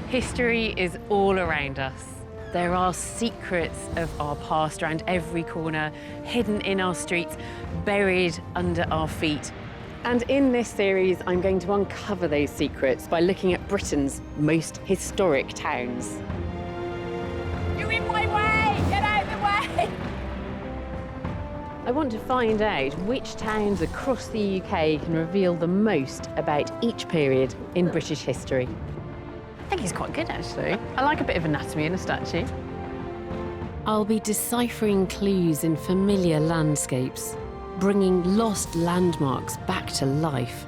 History is all around us. There are secrets of our past around every corner, hidden in our streets, buried under our feet. And in this series, I'm going to uncover those secrets by looking at Britain's most historic towns. You're in my way! Get out of the way! I want to find out which towns across the UK can reveal the most about each period in British history. I think he's quite good, actually. I like a bit of anatomy in a statue. I'll be deciphering clues in familiar landscapes, bringing lost landmarks back to life,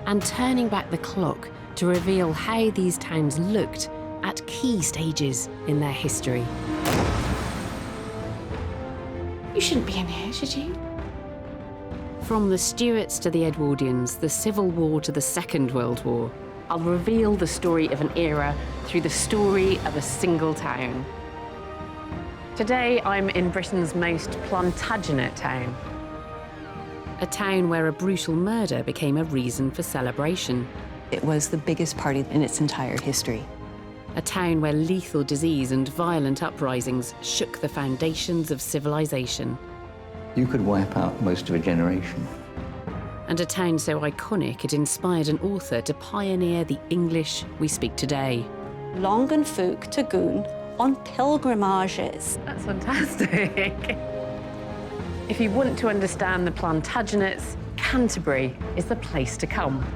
and turning back the clock to reveal how these towns looked at key stages in their history. You shouldn't be in here, should you? From the Stuarts to the Edwardians, the Civil War to the Second World War, I'll reveal the story of an era through the story of a single town. Today, I'm in Britain's most Plantagenet town. A town where a brutal murder became a reason for celebration. It was the biggest party in its entire history. A town where lethal disease and violent uprisings shook the foundations of civilization. You could wipe out most of a generation. And a town so iconic it inspired an author to pioneer the English we speak today. Long and folk to Goon on pilgrimages. That's fantastic. If you want to understand the Plantagenets, Canterbury is the place to come.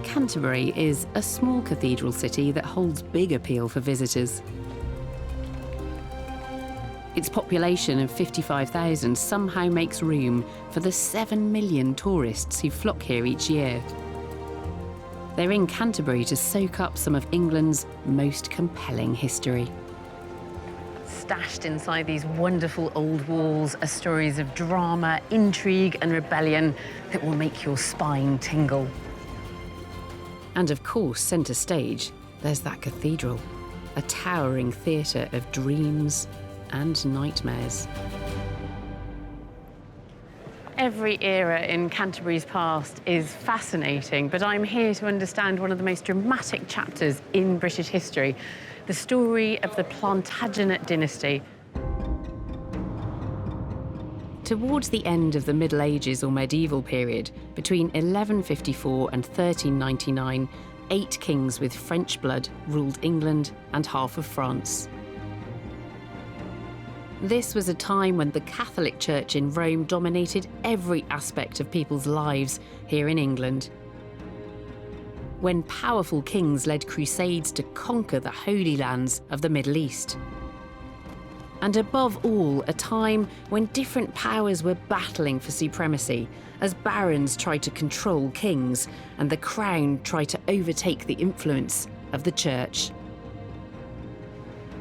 Canterbury is a small cathedral city that holds big appeal for visitors. Its population of 55,000 somehow makes room for the 7 million tourists who flock here each year. They're in Canterbury to soak up some of England's most compelling history. Stashed inside these wonderful old walls are stories of drama, intrigue and rebellion that will make your spine tingle. And of course, centre stage, there's that cathedral, a towering theatre of dreams and nightmares. Every era in Canterbury's past is fascinating, but I'm here to understand one of the most dramatic chapters in British history, the story of the Plantagenet dynasty. Towards the end of the Middle Ages or medieval period, between 1154 and 1399, 8 kings with French blood ruled England and half of France. This was a time when the Catholic Church in Rome dominated every aspect of people's lives here in England. When powerful kings led crusades to conquer the Holy Lands of the Middle East. And above all, a time when different powers were battling for supremacy, as barons tried to control kings and the crown tried to overtake the influence of the church.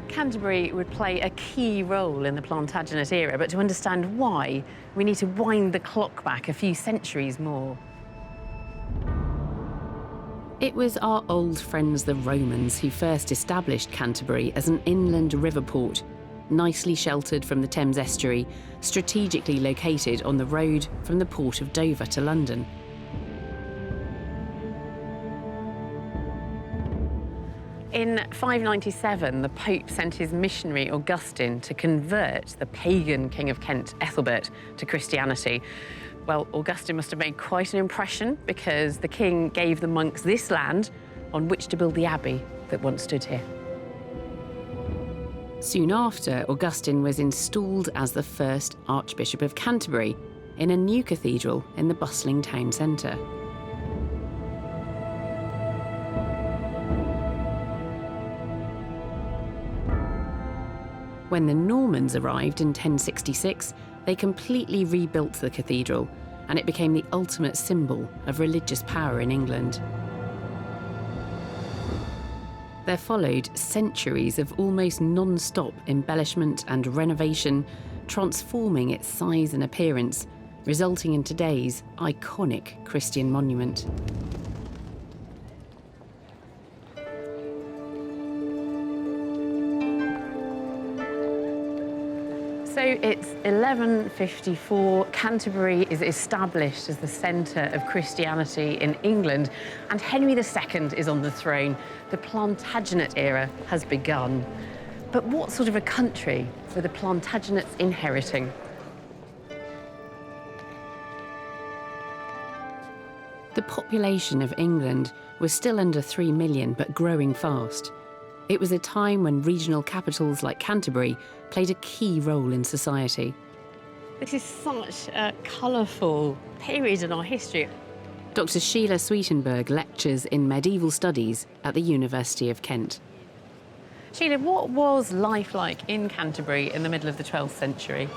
Canterbury would play a key role in the Plantagenet era, but to understand why, we need to wind the clock back a few centuries more. It was our old friends the Romans who first established Canterbury as an inland river port, nicely sheltered from the Thames estuary, strategically located on the road from the port of Dover to London. In 597, the Pope sent his missionary Augustine to convert the pagan King of Kent, Ethelbert, to Christianity. Well, Augustine must have made quite an impression because the king gave the monks this land on which to build the abbey that once stood here. Soon after, Augustine was installed as the first Archbishop of Canterbury in a new cathedral in the bustling town centre. When the Normans arrived in 1066, they completely rebuilt the cathedral, and it became the ultimate symbol of religious power in England. There followed centuries of almost non-stop embellishment and renovation, transforming its size and appearance, resulting in today's iconic Christian monument. So it's 1154, Canterbury is established as the centre of Christianity in England, and Henry II is on the throne. The Plantagenet era has begun. But what sort of a country were the Plantagenets inheriting? The population of England was still under 3 million, but growing fast. It was a time when regional capitals like Canterbury played a key role in society. This is such a colourful period in our history. Dr. Sheila Sweetenberg lectures in medieval studies at the University of Kent. Sheila, what was life like in Canterbury in the middle of the 12th century?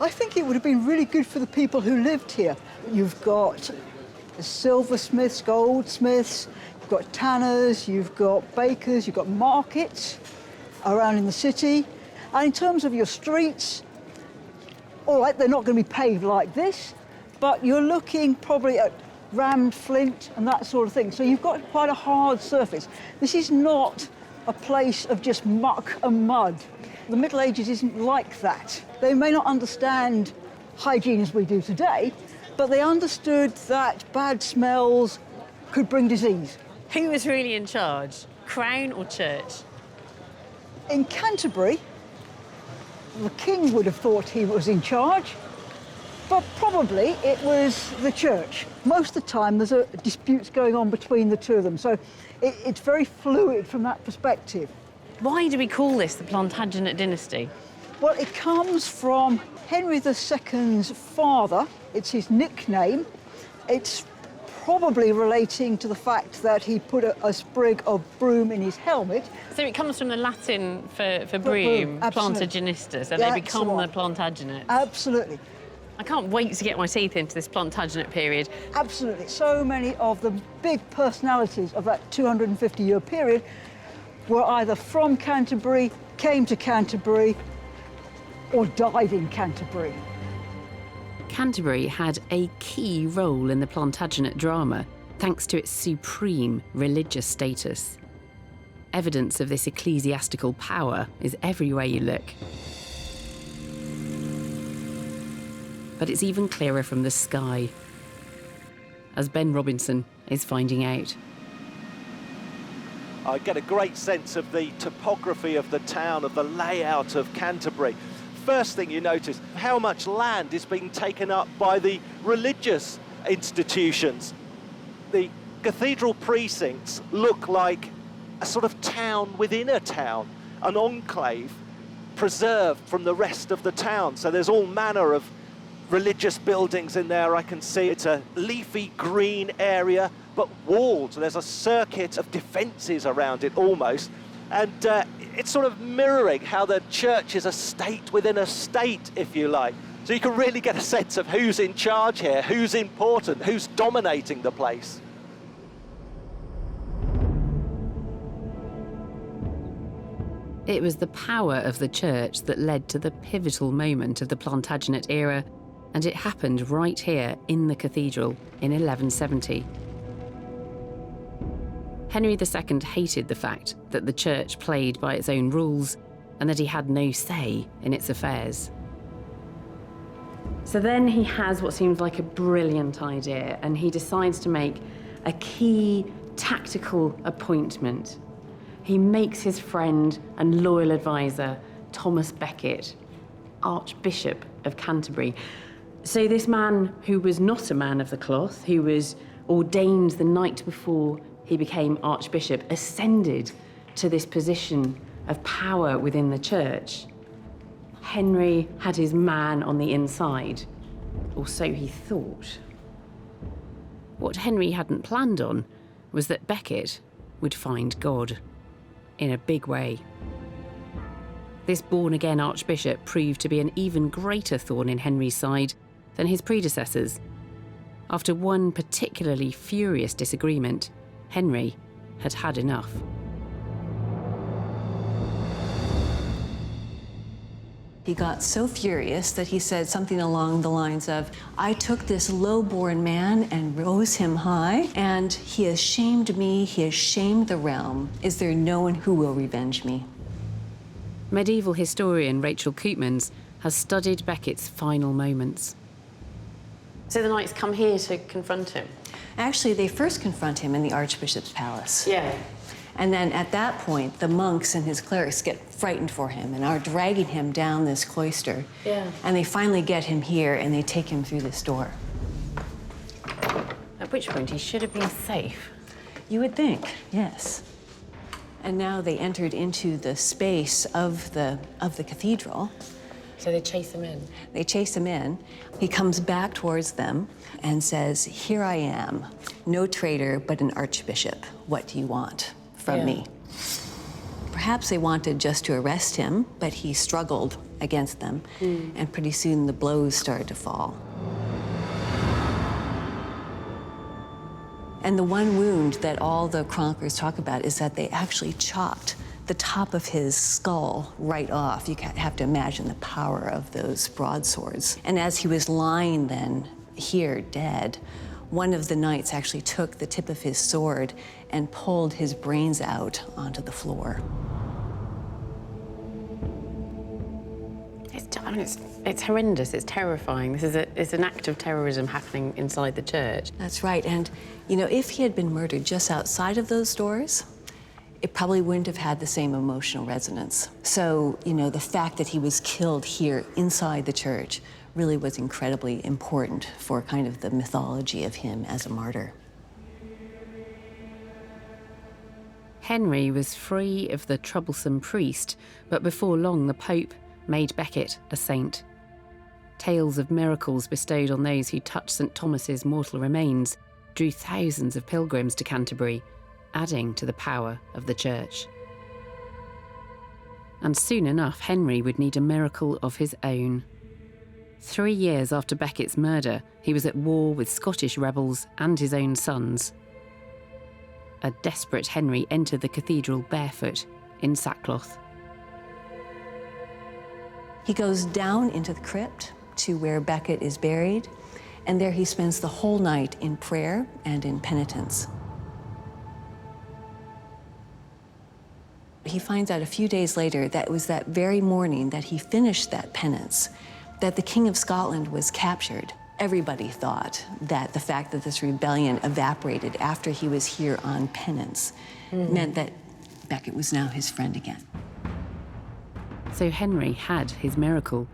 I think it would have been really good for the people who lived here. You've got silversmiths, goldsmiths, you've got tanners, you've got bakers, you've got markets around in the city. And in terms of your streets, all right, they're not going to be paved like this, but you're looking probably at rammed flint and that sort of thing. So you've got quite a hard surface. This is not a place of just muck and mud. The Middle Ages isn't like that. They may not understand hygiene as we do today, but they understood that bad smells could bring disease. Who was really in charge, Crown or Church? In Canterbury, the king would have thought he was in charge, but probably it was the church. Most of the time there's disputes going on between the two of them, so it's very fluid from that perspective. Why do we call this the Plantagenet dynasty? Well, it comes from Henry II's father. It's his nickname. It's probably relating to the fact that he put a sprig of broom in his helmet. So it comes from the Latin for broom, Plantagenista, so they become the Plantagenets. Absolutely. I can't wait to get my teeth into this Plantagenet period. Absolutely. So many of the big personalities of that 250-year period were either from Canterbury, came to Canterbury, or died in Canterbury. Canterbury had a key role in the Plantagenet drama, thanks to its supreme religious status. Evidence of this ecclesiastical power is everywhere you look. But it's even clearer from the sky, as Ben Robinson is finding out. I get a great sense of the topography of the town, of the layout of Canterbury. First thing you notice, how much land is being taken up by the religious institutions. The cathedral precincts look like a sort of town within a town, an enclave preserved from the rest of the town. So there's all manner of religious buildings in there. I can see it's a leafy green area, but walled. There's a circuit of defences around it almost. And it's sort of mirroring how the church is a state within a state, if you like. So you can really get a sense of who's in charge here, who's important, who's dominating the place. It was the power of the church that led to the pivotal moment of the Plantagenet era, and it happened right here in the cathedral in 1170. Henry II hated the fact that the church played by its own rules and that he had no say in its affairs. So then he has what seems like a brilliant idea, and he decides to make a key tactical appointment. He makes his friend and loyal advisor, Thomas Becket, Archbishop of Canterbury. So this man, who was not a man of the cloth, who was ordained the night before he became Archbishop, ascended to this position of power within the church. Henry had his man on the inside, or so he thought. What Henry hadn't planned on was that Becket would find God in a big way. This born-again Archbishop proved to be an even greater thorn in Henry's side than his predecessors. After one particularly furious disagreement, Henry had had enough. He got so furious that he said something along the lines of, "I took this low-born man and rose him high, and he has shamed me, he has shamed the realm. Is there no one who will revenge me?" Medieval historian Rachel Koopmans has studied Becket's final moments. So the knights come here to confront him? Actually, they first confront him in the Archbishop's palace. Yeah. And then at that point, the monks and his clerics get frightened for him and are dragging him down this cloister. Yeah. And they finally get him here and they take him through this door. At which point he should have been safe. You would think, yes. And now they entered into the space of the cathedral. So they chase him in? They chase him in. He comes back towards them and says, "Here I am, no traitor, but an archbishop. What do you want from me?" Perhaps they wanted just to arrest him, but he struggled against them, and pretty soon the blows started to fall. And the one wound that all the chroniclers talk about is that they actually chopped the top of his skull right off. You have to imagine the power of those broadswords. And as he was lying then here dead, one of the knights actually took the tip of his sword and pulled his brains out onto the floor. It's horrendous, it's terrifying. It's an act of terrorism happening inside the church. That's right, and you know, if he had been murdered just outside of those doors, it probably wouldn't have had the same emotional resonance. So, you know, the fact that he was killed here inside the church really was incredibly important for kind of the mythology of him as a martyr. Henry was free of the troublesome priest, but before long the Pope made Becket a saint. Tales of miracles bestowed on those who touched St. Thomas's mortal remains drew thousands of pilgrims to Canterbury, adding to the power of the church. And soon enough, Henry would need a miracle of his own. 3 years after Becket's murder, he was at war with Scottish rebels and his own sons. A desperate Henry entered the cathedral barefoot, in sackcloth. He goes down into the crypt to where Becket is buried, and there he spends the whole night in prayer and in penitence. He finds out a few days later that it was that very morning that he finished that penance, that the King of Scotland was captured. Everybody thought that the fact that this rebellion evaporated after he was here on penance meant that Becket was now his friend again. So Henry had his miracle,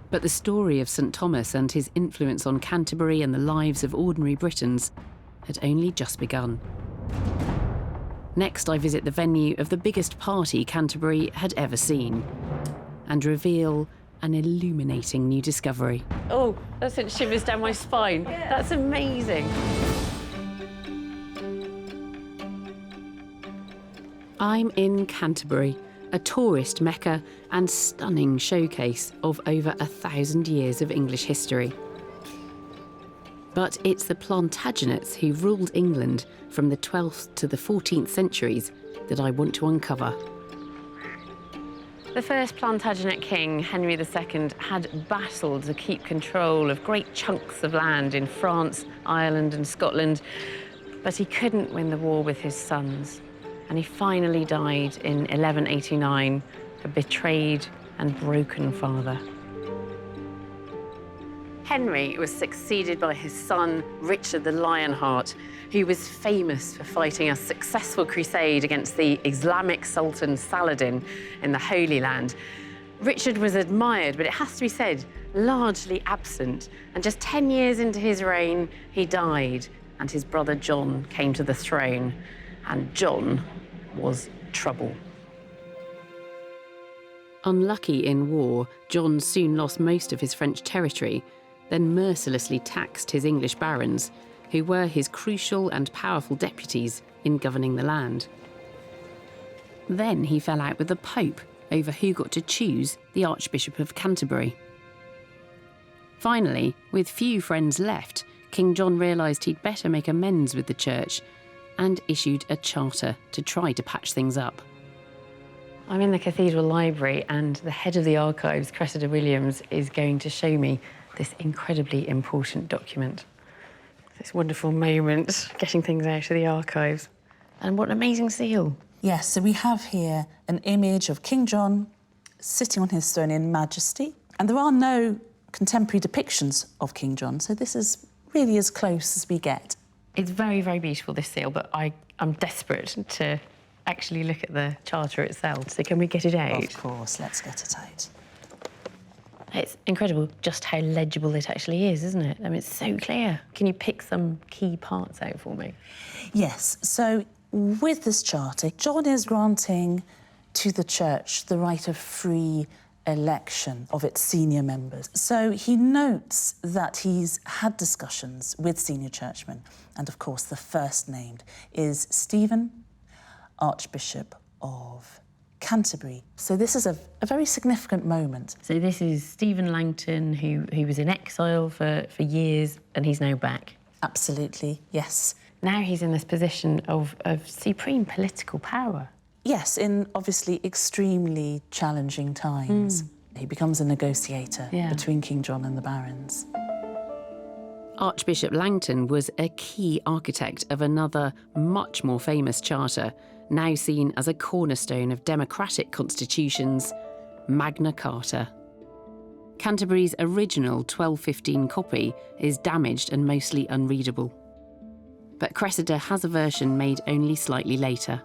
but the story of St. Thomas and his influence on Canterbury and the lives of ordinary Britons had only just begun. Next, I visit the venue of the biggest party Canterbury had ever seen and reveal an illuminating new discovery. Oh, that sent shivers down my spine. That's amazing. I'm in Canterbury, a tourist mecca and stunning showcase of over 1,000 years of English history. But it's the Plantagenets who ruled England from the 12th to the 14th centuries that I want to uncover. The first Plantagenet king, Henry II, had battled to keep control of great chunks of land in France, Ireland and Scotland, but he couldn't win the war with his sons. And he finally died in 1189, a betrayed and broken father. Henry was succeeded by his son, Richard the Lionheart, who was famous for fighting a successful crusade against the Islamic Sultan Saladin in the Holy Land. Richard was admired, but it has to be said, largely absent. And just 10 years into his reign, he died, and his brother John came to the throne. And John was trouble. Unlucky in war, John soon lost most of his French territory, then mercilessly taxed his English barons, who were his crucial and powerful deputies in governing the land. Then he fell out with the Pope over who got to choose the Archbishop of Canterbury. Finally, with few friends left, King John realised he'd better make amends with the church and issued a charter to try to patch things up. I'm in the cathedral library and the head of the archives, Cressida Williams, is going to show me this incredibly important document. This wonderful moment, getting things out of the archives. And what an amazing seal. Yes, so we have here an image of King John sitting on his throne in majesty. And there are no contemporary depictions of King John, so this is really as close as we get. It's very, very beautiful, this seal, but I'm desperate to actually look at the charter itself. So can we get it out? Of course, let's get it out. It's incredible just how legible it actually is, isn't it? I mean, it's so clear. Can you pick some key parts out for me? Yes, so with this charter, John is granting to the church the right of free election of its senior members. So he notes that he's had discussions with senior churchmen, and of course the first named is Stephen, Archbishop of Canterbury. So this is a very significant moment. So this is Stephen Langton, who was in exile for years, and he's now back. Absolutely, yes. Now he's in this position of supreme political power. Yes, in obviously extremely challenging times. He becomes a negotiator between King John and the barons. Archbishop Langton was a key architect of another, much more famous charter, now seen as a cornerstone of democratic constitutions, Magna Carta. Canterbury's original 1215 copy is damaged and mostly unreadable. But Cressida has a version made only slightly later.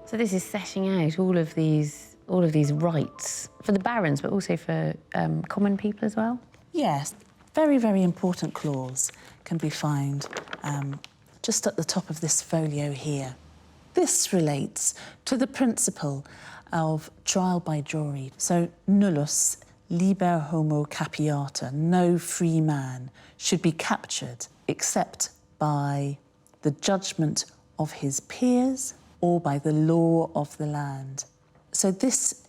So this is setting out all of these rights for the barons, but also for common people as well? Yes, very, very important clause can be found just at the top of this folio here. This relates to the principle of trial by jury. So, nullus liber homo capiata, no free man should be captured except by the judgment of his peers or by the law of the land. So this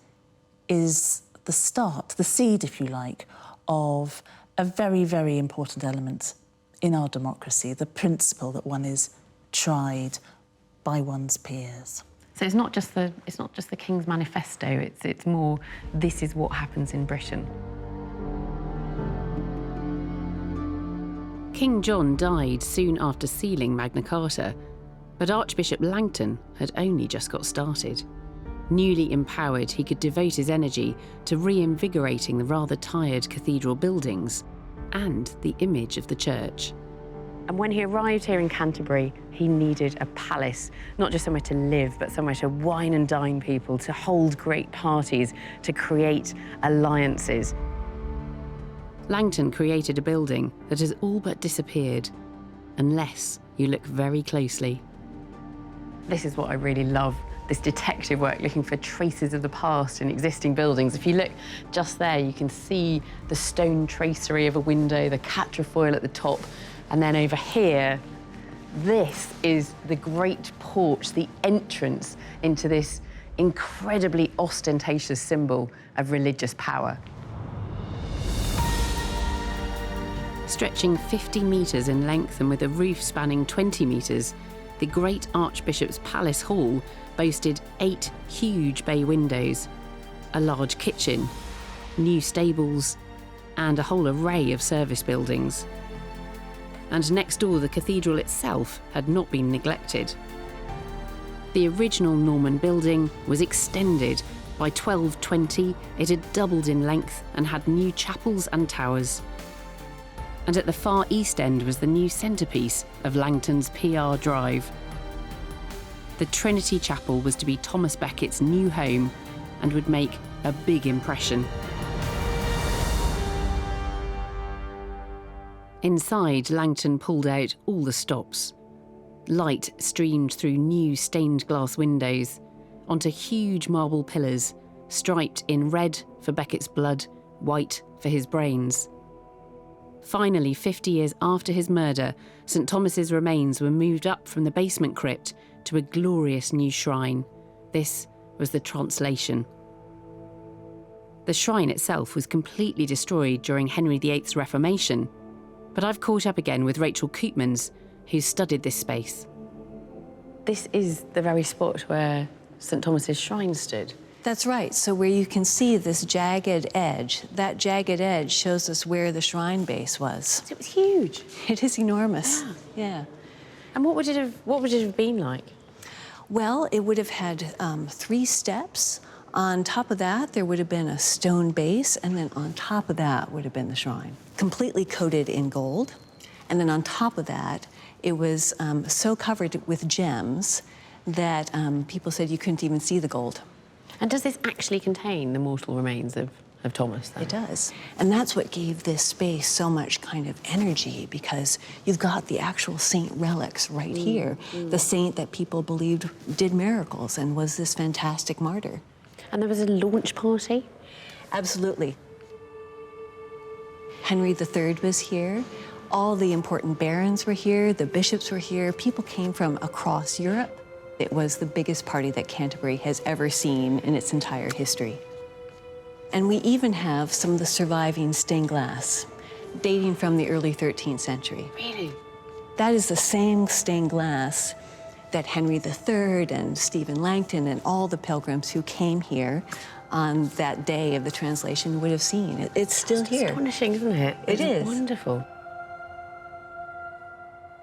is the start, the seed, if you like, of a very, very important element in our democracy, the principle that one is tried by one's peers. So it's not just the King's Manifesto, it's more, this is what happens in Britain. King John died soon after sealing Magna Carta, but Archbishop Langton had only just got started. Newly empowered, he could devote his energy to reinvigorating the rather tired cathedral buildings and the image of the church. And when he arrived here in Canterbury, he needed a palace, not just somewhere to live, but somewhere to wine and dine people, to hold great parties, to create alliances. Langton created a building that has all but disappeared, unless you look very closely. This is what I really love, this detective work, looking for traces of the past in existing buildings. If you look just there, you can see the stone tracery of a window, the quatrefoil at the top, and then over here, this is the great porch, the entrance into this incredibly ostentatious symbol of religious power. Stretching 50 metres in length and with a roof spanning 20 metres, the great Archbishop's Palace Hall boasted 8 huge bay windows, a large kitchen, new stables, and a whole array of service buildings. And next door, the cathedral itself had not been neglected. The original Norman building was extended. By 1220, it had doubled in length and had new chapels and towers. And at the far east end was the new centrepiece of Langton's PR Drive. The Trinity Chapel was to be Thomas Becket's new home and would make a big impression. Inside, Langton pulled out all the stops. Light streamed through new stained glass windows onto huge marble pillars, striped in red for Becket's blood, white for his brains. Finally, 50 years after his murder, St. Thomas's remains were moved up from the basement crypt to a glorious new shrine. This was the translation. The shrine itself was completely destroyed during Henry VIII's Reformation, but I've caught up again with Rachel Koopmans, who studied this space. This is the very spot where St. Thomas's shrine stood. That's right. So where you can see this jagged edge, that jagged edge shows us where the shrine base was. So it was huge. It is enormous. Yeah. And what would it have been like? Well, it would have had 3 steps On top of that, there would have been a stone base, and then on top of that would have been the shrine, completely coated in gold. And then on top of that, it was so covered with gems that people said you couldn't even see the gold. And does this actually contain the mortal remains of Thomas, then? It does. And that's what gave this space so much kind of energy, because you've got the actual saint relics right here. The saint that people believed did miracles and was this fantastic martyr. And there was a launch party? Absolutely. Henry III was here. All the important barons were here. The bishops were here. People came from across Europe. It was the biggest party that Canterbury has ever seen in its entire history. And we even have some of the surviving stained glass, dating from the early 13th century. Really? That is the same stained glass that Henry III and Stephen Langton and all the pilgrims who came here on that day of the translation would have seen. It's still here. Astonishing, isn't it? It is. Wonderful.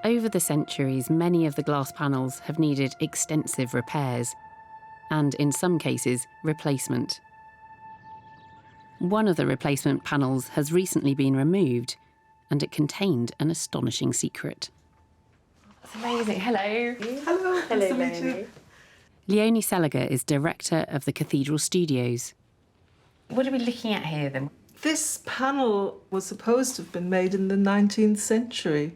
Over the centuries, many of the glass panels have needed extensive repairs and, in some cases, replacement. One of the replacement panels has recently been removed, and it contained an astonishing secret. That's amazing. Hello. Hello. Hello, Nice to meet Leonie. you. Leonie Seliger is director of the Cathedral Studios. What are we looking at here, then? This panel was supposed to have been made in the 19th century,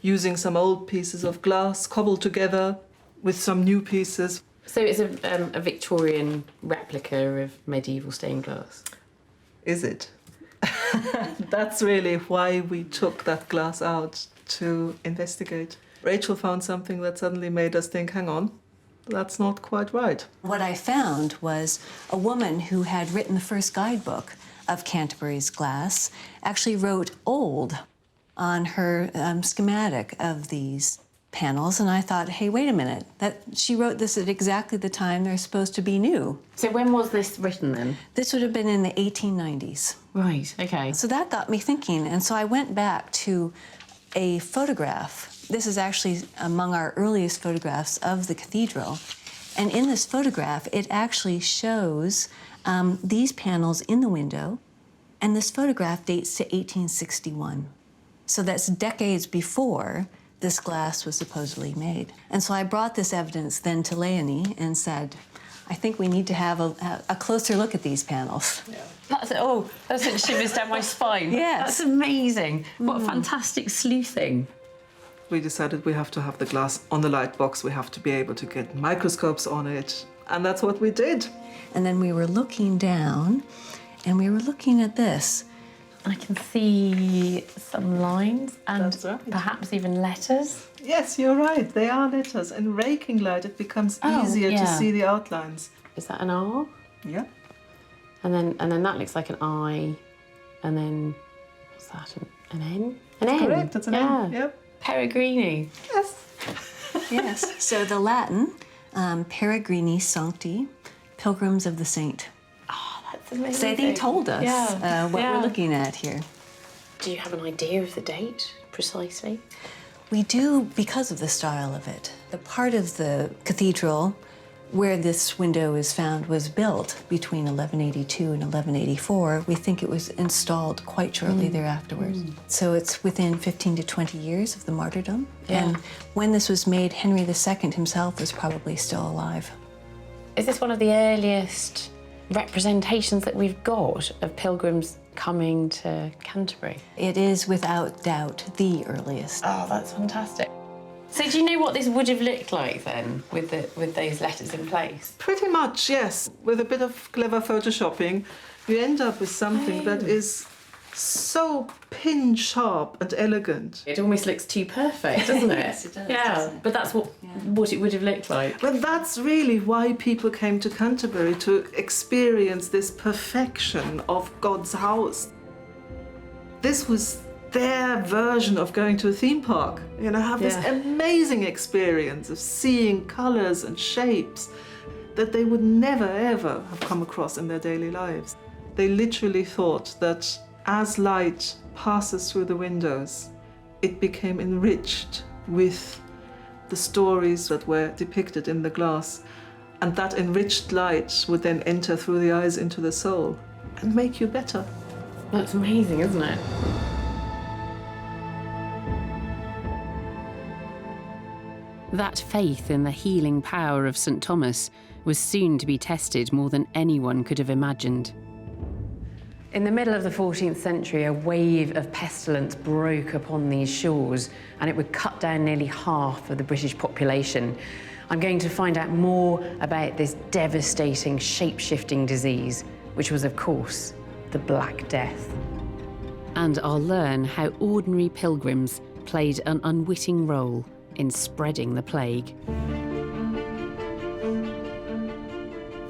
using some old pieces of glass cobbled together with some new pieces. So it's a Victorian replica of medieval stained glass? Is it? That's really why we took that glass out, to investigate. Rachel found something that suddenly made us think, hang on, that's not quite right. What I found was a woman who had written the first guidebook of Canterbury's glass actually wrote old on her schematic of these panels, and I thought, hey, wait a minute, she wrote this at exactly the time they're supposed to be new. So when was this written, then? This would have been in the 1890s. Right, OK. So that got me thinking, and so I went back to a photograph. This is actually among our earliest photographs of the cathedral, and in this photograph, it actually shows these panels in the window, and this photograph dates to 1861. So that's decades before this glass was supposedly made. And so I brought this evidence then to Leonie and said, I think we need to have a closer look at these panels. Yeah. That sent shivers down my spine. Yes. That's amazing. What fantastic sleuthing. We decided we have to have the glass on the light box, we have to be able to get microscopes on it, and that's what we did. And then we were looking down, and we were looking at this. I can see some lines and That's right. perhaps even letters. Yes, you're right, they are letters. In raking light, it becomes easier to see the outlines. Is that an R? Yeah. And then that looks like an I. And then, what's that, an N? An N? Correct, that's an N, yep. Peregrini. Yes. Yes. So the Latin, Peregrini Sancti, Pilgrims of the Saint. That's amazing. So they told us what Yeah. we're looking at here. Do you have an idea of the date, precisely? We do because of the style of it. The part of the cathedral where this window is found was built between 1182 and 1184. We think it was installed quite shortly thereafterwards. So it's within 15 to 20 years of the martyrdom. Yeah. And when this was made, Henry II himself was probably still alive. Is this one of the earliest representations that we've got of pilgrims coming to Canterbury? It is without doubt the earliest. Oh, that's fantastic. So do you know what this would have looked like then, with those letters in place? Pretty much, yes. With a bit of clever photoshopping, you end up with something that is so pin-sharp and elegant. It almost looks too perfect, doesn't it? Yes, it does, Yeah, doesn't it? but that's what it would have looked like. But that's really why people came to Canterbury, to experience this perfection of God's house. This was their version of going to a theme park. You know, have this amazing experience of seeing colours and shapes that they would never, ever have come across in their daily lives. They literally thought that as light passes through the windows, it became enriched with the stories that were depicted in the glass. And that enriched light would then enter through the eyes into the soul and make you better. That's amazing, isn't it? That faith in the healing power of St. Thomas was soon to be tested more than anyone could have imagined. In the middle of the 14th century, a wave of pestilence broke upon these shores, and it would cut down nearly half of the British population. I'm going to find out more about this devastating, shape-shifting disease, which was, of course, the Black Death. And I'll learn how ordinary pilgrims played an unwitting role in spreading the plague.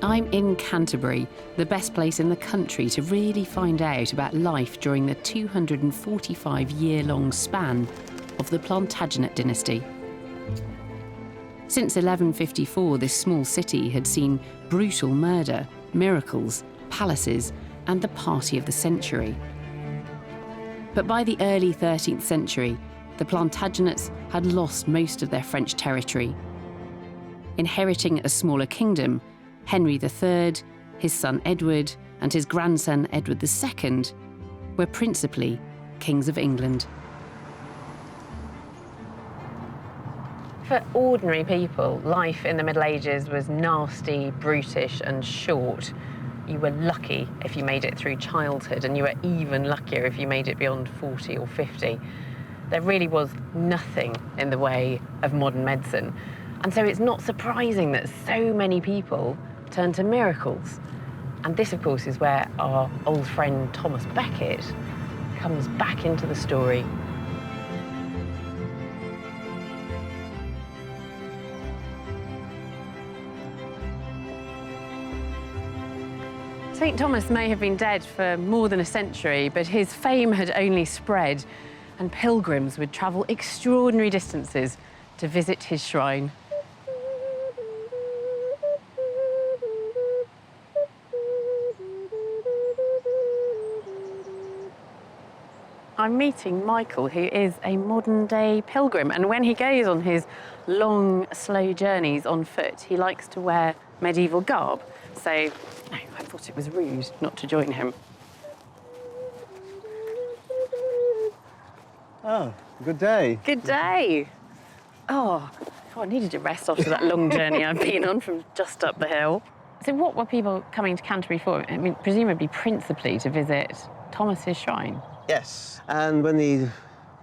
I'm in Canterbury, the best place in the country to really find out about life during the 245-year-long span of the Plantagenet dynasty. Since 1154, this small city had seen brutal murder, miracles, palaces, and the party of the century. But by the early 13th century, the Plantagenets had lost most of their French territory. Inheriting a smaller kingdom, Henry III, his son Edward, and his grandson Edward II were principally kings of England. For ordinary people, life in the Middle Ages was nasty, brutish, and short. You were lucky if you made it through childhood, and you were even luckier if you made it beyond 40 or 50. There really was nothing in the way of modern medicine. And so it's not surprising that so many people turn to miracles. And this, of course, is where our old friend Thomas Becket comes back into the story. St. Thomas may have been dead for more than a century, but his fame had only spread, and pilgrims would travel extraordinary distances to visit his shrine. I'm meeting Michael, who is a modern-day pilgrim, and when he goes on his long, slow journeys on foot, he likes to wear medieval garb. So I thought it was rude not to join him. Oh, good day. Good day. Oh, I needed a rest after that long journey I've been on from just up the hill. So what were people coming to Canterbury for? I mean, presumably principally to visit Thomas's shrine. Yes, and when he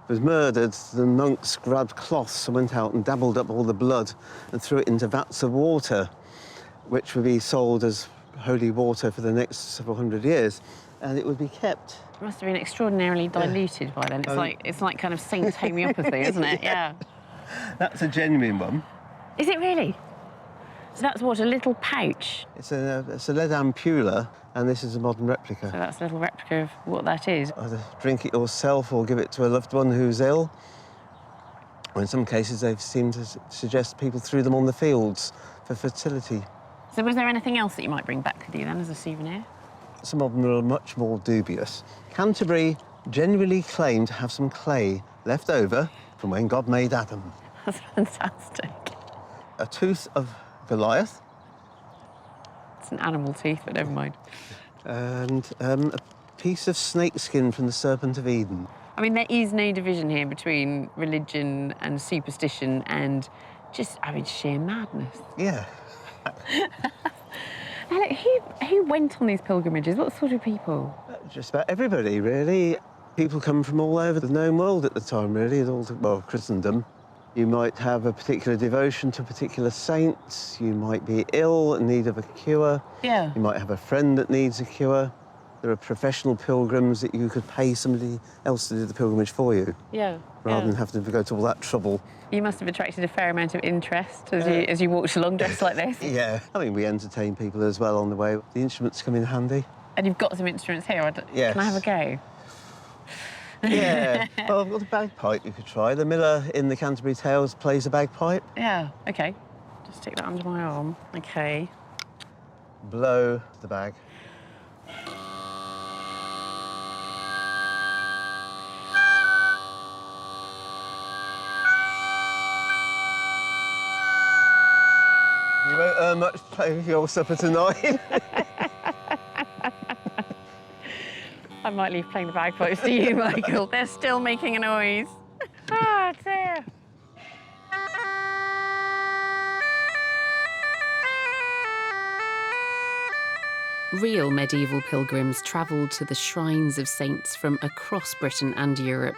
was murdered, the monks grabbed cloths and went out and dabbled up all the blood and threw it into vats of water, which would be sold as holy water for the next several hundred years, and it would be kept. It must have been extraordinarily diluted by then. It's like kind of saint's homeopathy, isn't it? Yeah. That's a genuine one. Is it really? So that's what, a little pouch? It's a lead ampulla, and this is a modern replica. So that's a little replica of what that is. Either drink it yourself or give it to a loved one who's ill. Or in some cases, they've seemed to suggest people threw them on the fields for fertility. So was there anything else that you might bring back with you then as a souvenir? Some of them are much more dubious. Canterbury genuinely claimed to have some clay left over from when God made Adam. That's fantastic. A tooth of Goliath. It's an animal tooth, but never mind. And a piece of snake skin from the Serpent of Eden. I mean, there is no division here between religion and superstition and just, I mean, sheer madness. Yeah. Now, look, who went on these pilgrimages? What sort of people? Just about everybody, really. People come from all over the known world at the time, really, well, Christendom. You might have a particular devotion to a particular saint. You might be ill in need of a cure. Yeah. You might have a friend that needs a cure. There are professional pilgrims that you could pay somebody else to do the pilgrimage for you. Yeah. Rather than having to go to all that trouble. You must have attracted a fair amount of interest as you walked along dressed like this. Yeah. I mean, we entertain people as well on the way. The instruments come in handy. And you've got some instruments here. Yes. Can I have a go? Yeah. Well, I've got a bagpipe you could try. The miller in the Canterbury Tales plays a bagpipe. Yeah, OK. Just stick that under my arm. OK. Blow the bag. You won't earn much paying for your supper tonight. I might leave playing the bagpipes to you, Michael. They're still making a noise. Oh, dear. Real medieval pilgrims travelled to the shrines of saints from across Britain and Europe.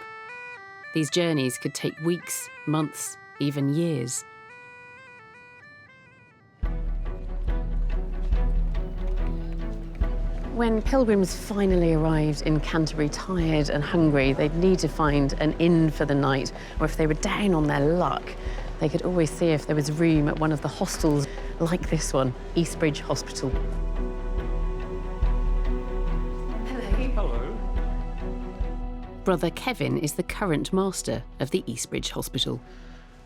These journeys could take weeks, months, even years. When pilgrims finally arrived in Canterbury tired and hungry, they'd need to find an inn for the night, or if they were down on their luck, they could always see if there was room at one of the hostels like this one, Eastbridge Hospital. Hello. Brother Kevin is the current master of the Eastbridge Hospital.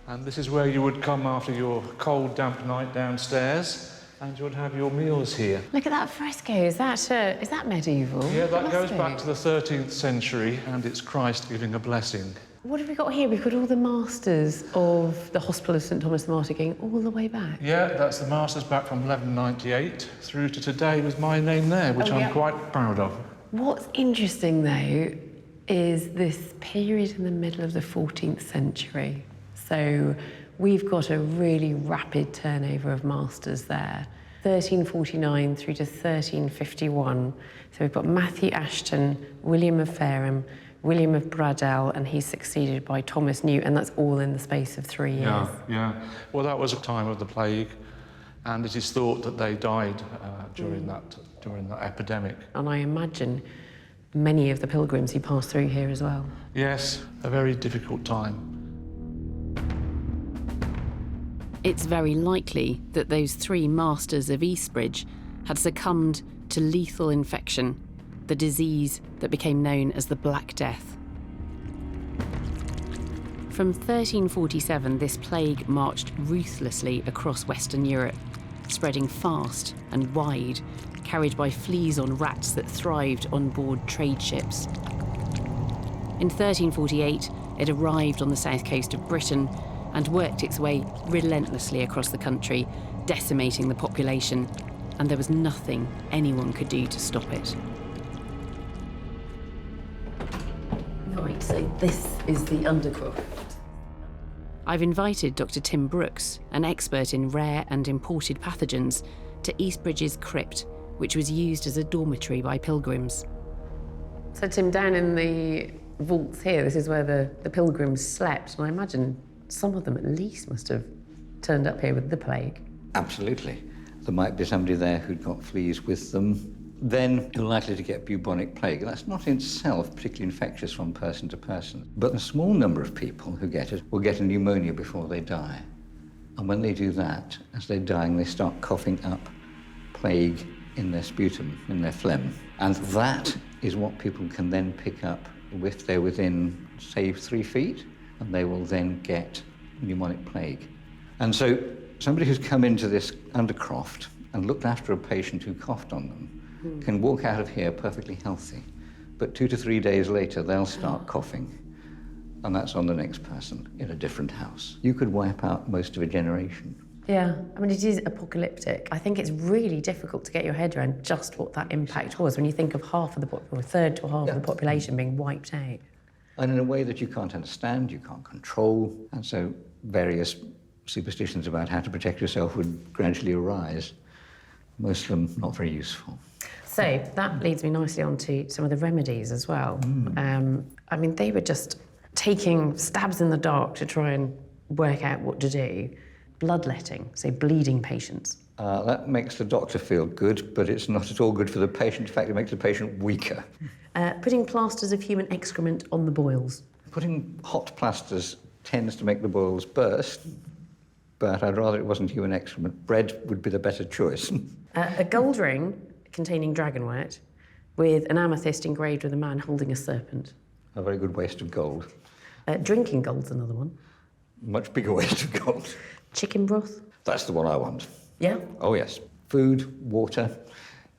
And this is where you would come after your cold, damp night downstairs, and you would have your meals here. Look at that fresco. Is that medieval? Yeah, that goes back to the 13th century, and it's Christ giving a blessing. What have we got here? We've got all the masters of the Hospital of St Thomas the Martyr going all the way back. Yeah, that's the masters back from 1198 through to today with my name there, which I'm quite proud of. What's interesting, though, is this period in the middle of the 14th century. So we've got a really rapid turnover of masters there. 1349 through to 1351. So we've got Matthew Ashton, William of Fareham, William of Bradell, and he's succeeded by Thomas New, and that's all in the space of 3 years. Yeah. Well, that was a time of the plague, and it is thought that they died during that epidemic. And I imagine many of the pilgrims who passed through here as well. Yes, a very difficult time. It's very likely that those 3 masters of Eastbridge had succumbed to lethal infection, the disease that became known as the Black Death. From 1347, this plague marched ruthlessly across Western Europe, spreading fast and wide, carried by fleas on rats that thrived on board trade ships. In 1348, it arrived on the south coast of Britain and worked its way relentlessly across the country, decimating the population, and there was nothing anyone could do to stop it. Right, so this is the Undercroft. I've invited Dr. Tim Brooks, an expert in rare and imported pathogens, to Eastbridge's crypt, which was used as a dormitory by pilgrims. So, Tim, down in the vaults here, this is where the pilgrims slept, and I imagine some of them at least must have turned up here with the plague. Absolutely. There might be somebody there who'd got fleas with them. Then you're likely to get bubonic plague. That's not in itself particularly infectious from person to person. But a small number of people who get it will get a pneumonia before they die. And when they do that, as they're dying, they start coughing up plague in their sputum, in their phlegm. And that is what people can then pick up if they're within, say, 3 feet, and they will then get pneumonic plague. And so somebody who's come into this Undercroft and looked after a patient who coughed on them can walk out of here perfectly healthy, but 2 to 3 days later they'll start coughing, and that's on the next person in a different house. You could wipe out most of a generation. Yeah, I mean, it is apocalyptic. I think it's really difficult to get your head around just what that impact was when you think of half of the or a third to half of the population being wiped out. And in a way that you can't understand, you can't control, and so various superstitions about how to protect yourself would gradually arise. Most of them not very useful. So that leads me nicely on to some of the remedies as well. I mean, they were just taking stabs in the dark to try and work out what to do. Bloodletting, so bleeding patients. That makes the doctor feel good, but it's not at all good for the patient. In fact, it makes the patient weaker. Putting plasters of human excrement on the boils. Putting hot plasters tends to make the boils burst, but I'd rather it wasn't human excrement. Bread would be the better choice. A gold ring containing dragonwort with an amethyst engraved with a man holding a serpent. A very good waste of gold. Drinking gold's another one. Much bigger waste of gold. Chicken broth. That's the one I want. Yeah? Oh, yes. Food, water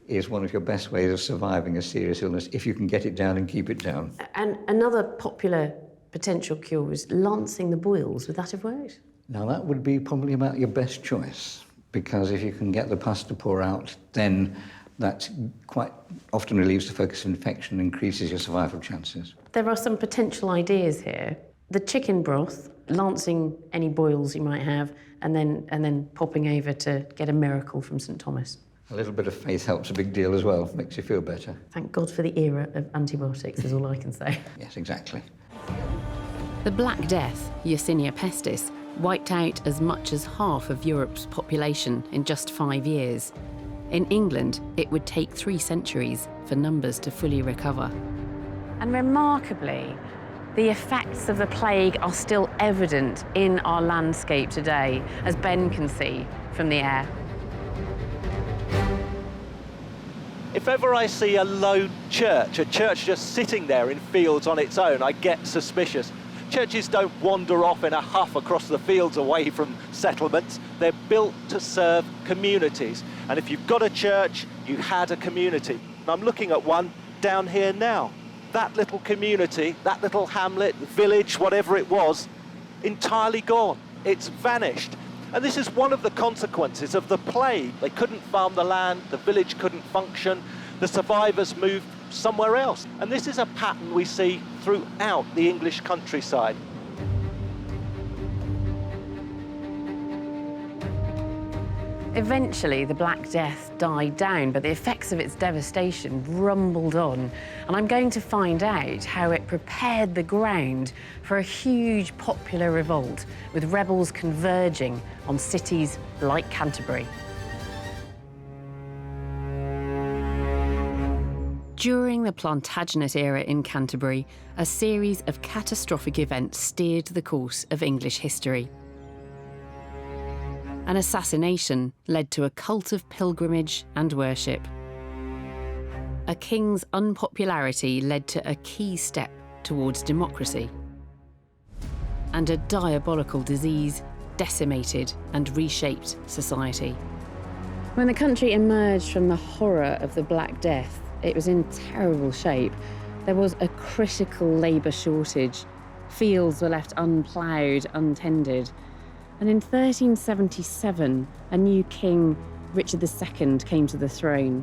is one of your best ways of surviving a serious illness if you can get it down and keep it down. And another popular potential cure was lancing the boils. Would that have worked? Now, that would be probably about your best choice. because if you can get the pus to pour out, then that quite often relieves the focus of infection and increases your survival chances. There are some potential ideas here. The chicken broth, lancing any boils you might have, and then popping over to get a miracle from St Thomas. A little bit of faith helps a big deal as well, makes you feel better. Thank God for the era of antibiotics, is all I can say. Yes, exactly. The Black Death, Yersinia pestis, wiped out as much as half of Europe's population in just 5 years. In England, it would take 3 centuries for numbers to fully recover. And remarkably, the effects of the plague are still evident in our landscape today, as Ben can see from the air. If ever I see a lone church, a church just sitting there in fields on its own, I get suspicious. Churches don't wander off in a huff across the fields away from settlements. They're built to serve communities. And if you've got a church, you had a community. I'm looking at one down here now. That little community, that little hamlet, village, whatever it was, entirely gone. It's vanished. And this is one of the consequences of the plague. They couldn't farm the land, the village couldn't function, the survivors moved somewhere else. And this is a pattern we see throughout the English countryside. Eventually, the Black Death died down, but the effects of its devastation rumbled on. And I'm going to find out how it prepared the ground for a huge popular revolt, with rebels converging on cities like Canterbury. During the Plantagenet era in Canterbury, a series of catastrophic events steered the course of English history. An assassination led to a cult of pilgrimage and worship. A king's unpopularity led to a key step towards democracy. And a diabolical disease decimated and reshaped society. When the country emerged from the horror of the Black Death, it was in terrible shape. There was a critical labour shortage. Fields were left unploughed, untended. And in 1377, a new king, Richard II, came to the throne.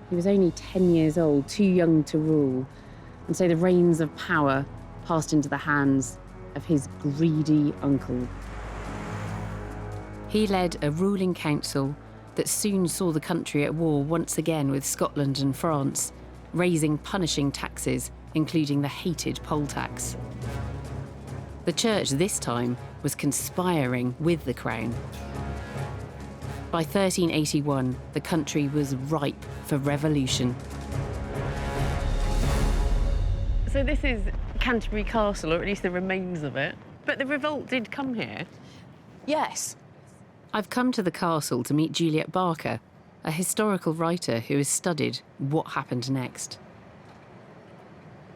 He was only 10 years old, too young to rule. And so the reins of power passed into the hands of his greedy uncle. He led a ruling council that soon saw the country at war once again with Scotland and France, raising punishing taxes, including the hated poll tax. The church this time was conspiring with the crown. By 1381, the country was ripe for revolution. So this is Canterbury Castle, or at least the remains of it. But the revolt did come here. Yes. I've come to the castle to meet Juliet Barker, a historical writer who has studied what happened next.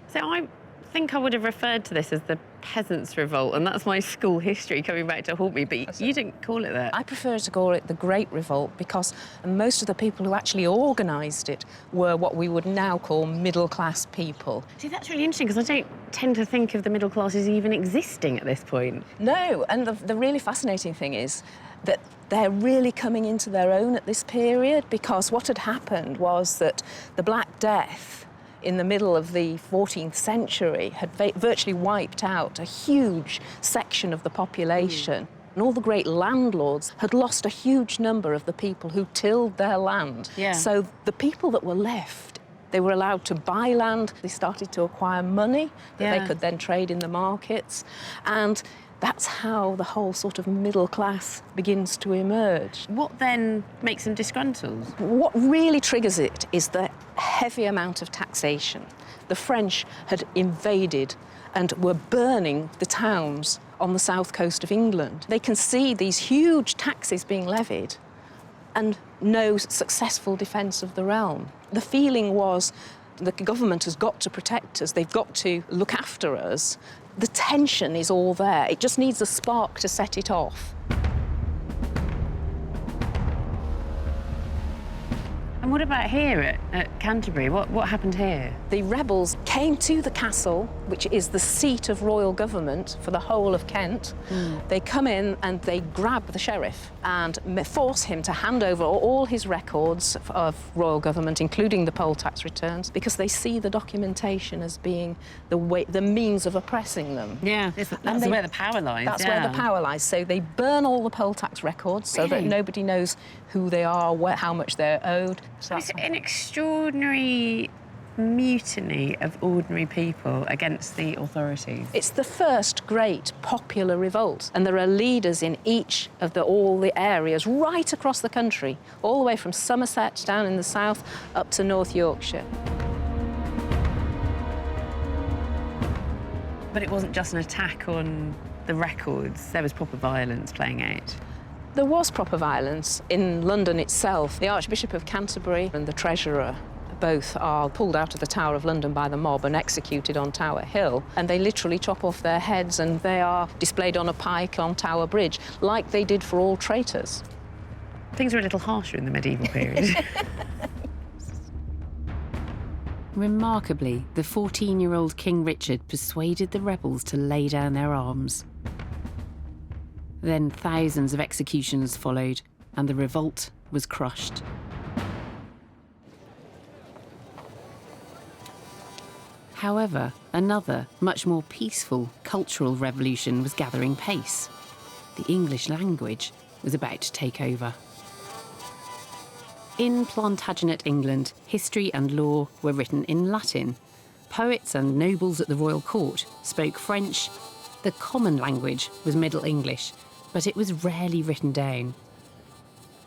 So I think I would have referred to this as the Peasants' Revolt, and that's my school history coming back to haunt me, but you didn't call it that. I prefer to call it the Great Revolt because most of the people who actually organised it were what we would now call middle-class people. See, that's really interesting, because I don't tend to think of the middle classes even existing at this point. No, and the really fascinating thing is that they're really coming into their own at this period, because what had happened was that the Black Death in the middle of the 14th century had virtually wiped out a huge section of the population. And all the great landlords had lost a huge number of the people who tilled their land. Yeah. So the people that were left, they were allowed to buy land. They started to acquire money that they could then trade in the markets. And that's how the whole sort of middle class begins to emerge. What then makes them disgruntled? What really triggers it is the heavy amount of taxation. The French had invaded and were burning the towns on the south coast of England. They can see these huge taxes being levied and no successful defence of the realm. The feeling was the government has got to protect us, they've got to look after us. The tension is all there. It just needs a spark to set it off. And what about here at Canterbury? What happened here? The rebels came to the castle, which is the seat of royal government for the whole of Kent. They come in and they grab the sheriff and force him to hand over all his records of royal government, including the poll tax returns, because they see the documentation as being the means of oppressing them. Yeah, that's where the power lies. That's where the power lies. So they burn all the poll tax records so that nobody knows who they are, how much they're owed. So it's an extraordinary mutiny of ordinary people against the authorities. It's the first great popular revolt, and there are leaders in each of all the areas right across the country, all the way from Somerset down in the south up to North Yorkshire. But it wasn't just an attack on the records, there was proper violence playing out. There was proper violence in London itself. The Archbishop of Canterbury and the Treasurer both are pulled out of the Tower of London by the mob and executed on Tower Hill, and they literally chop off their heads and they are displayed on a pike on Tower Bridge, like they did for all traitors. Things were a little harsher in the medieval period. Remarkably, the 14-year-old King Richard persuaded the rebels to lay down their arms. Then thousands of executions followed, and the revolt was crushed. However, another, much more peaceful cultural revolution was gathering pace. The English language was about to take over. In Plantagenet, England, history and law were written in Latin. Poets and nobles at the royal court spoke French. The common language was Middle English, but it was rarely written down.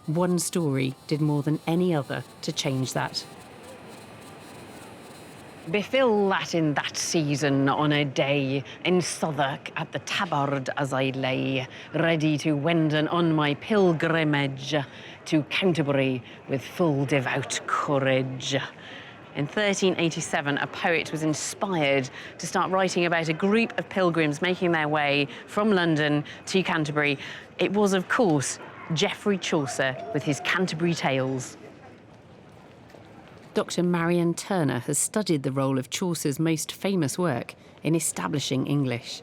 One story did more than any other to change that. Befill Latin that season on a day in Southwark at the Tabard as I lay, ready to wenden on my pilgrimage to Canterbury with full devout courage. In 1387, a poet was inspired to start writing about a group of pilgrims making their way from London to Canterbury. It was, of course, Geoffrey Chaucer with his Canterbury Tales. Dr. Marion Turner has studied the role of Chaucer's most famous work in establishing English.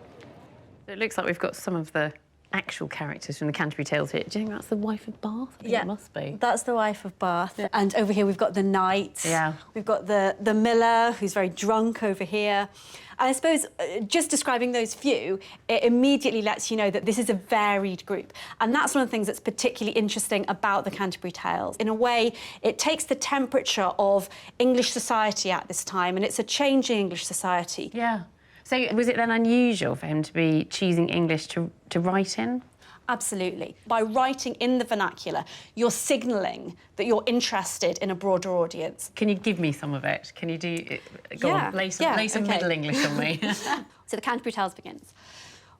It looks like we've got some of the actual characters from the Canterbury Tales here. Do you think that's the wife of Bath? I think it must be. That's the wife of Bath. Yeah. And over here we've got the knight. Yeah. We've got the miller, who's very drunk over here. And I suppose just describing those few, it immediately lets you know that this is a varied group. And that's one of the things that's particularly interesting about the Canterbury Tales. In a way, it takes the temperature of English society at this time, and it's a changing English society. Yeah. So was it then unusual for him to be choosing English to write in? Absolutely. By writing in the vernacular, you're signalling that you're interested in a broader audience. Can you give me some of it? Can you do it? Go on, lay some Middle English on me. So the Canterbury Tales begins.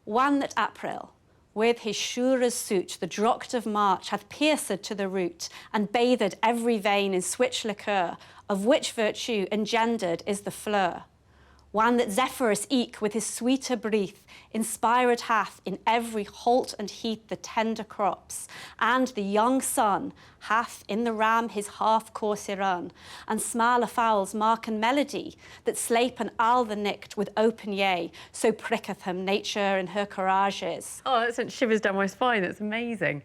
One that April, with his sure's suit, the droct of March, hath pierced to the root, and bathed every vein in switch liqueur, of which virtue engendered is the fleur. One that Zephyrus eke with his sweeter breath inspired hath in every holt and heath the tender crops, and the young sun hath in the ram his half-course run, and smaller fowls mark and melody that slape an owl the nicked with open yea, so pricketh him nature in her courages. Oh, that sent shivers down my spine. That's amazing.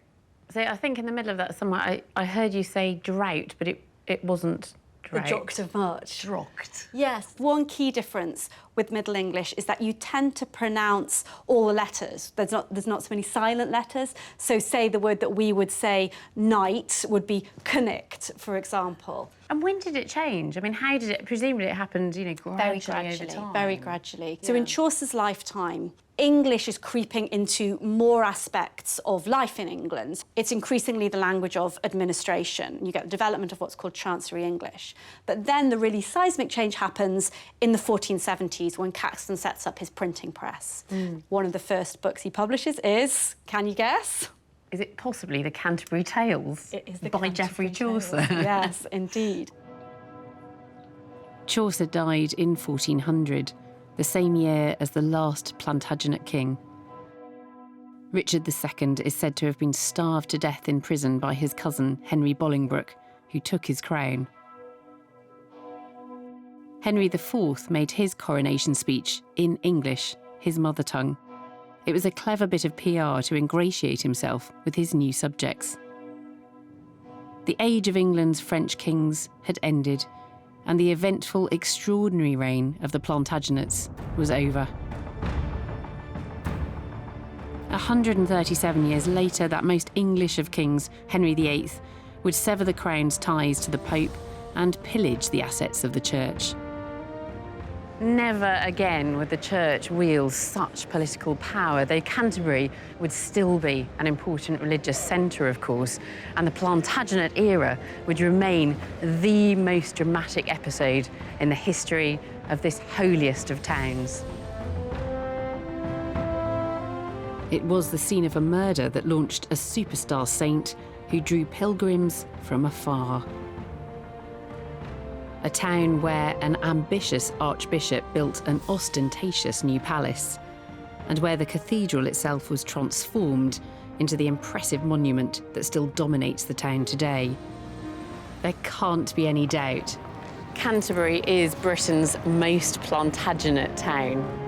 So I think in the middle of that somewhere, I heard you say drought, but it wasn't. The droct of March. Droct. Yes. One key difference with Middle English is that you tend to pronounce all the letters. There's not so many silent letters. So say the word that we would say night would be connect, for example. And when did it change? I mean, how did it? Presumably it happened, gradually over time. Very gradually. Yeah. So in Chaucer's lifetime, English is creeping into more aspects of life in England. It's increasingly the language of administration. You get the development of what's called Chancery English. But then the really seismic change happens in the 1470s when Caxton sets up his printing press. One of the first books he publishes is, can you guess? Is it possibly the Canterbury Tales? It is by Geoffrey Chaucer. Yes, indeed. Chaucer died in 1400. The same year as the last Plantagenet king. Richard II is said to have been starved to death in prison by his cousin, Henry Bolingbroke, who took his crown. Henry IV made his coronation speech in English, his mother tongue. It was a clever bit of PR to ingratiate himself with his new subjects. The age of England's French kings had ended, and the eventful, extraordinary reign of the Plantagenets was over. 137 years later, that most English of kings, Henry VIII, would sever the crown's ties to the Pope and pillage the assets of the church. Never again would the church wield such political power, though Canterbury would still be an important religious centre, of course, and the Plantagenet era would remain the most dramatic episode in the history of this holiest of towns. It was the scene of a murder that launched a superstar saint who drew pilgrims from afar. A town where an ambitious archbishop built an ostentatious new palace, and where the cathedral itself was transformed into the impressive monument that still dominates the town today. There can't be any doubt. Canterbury is Britain's most Plantagenet town.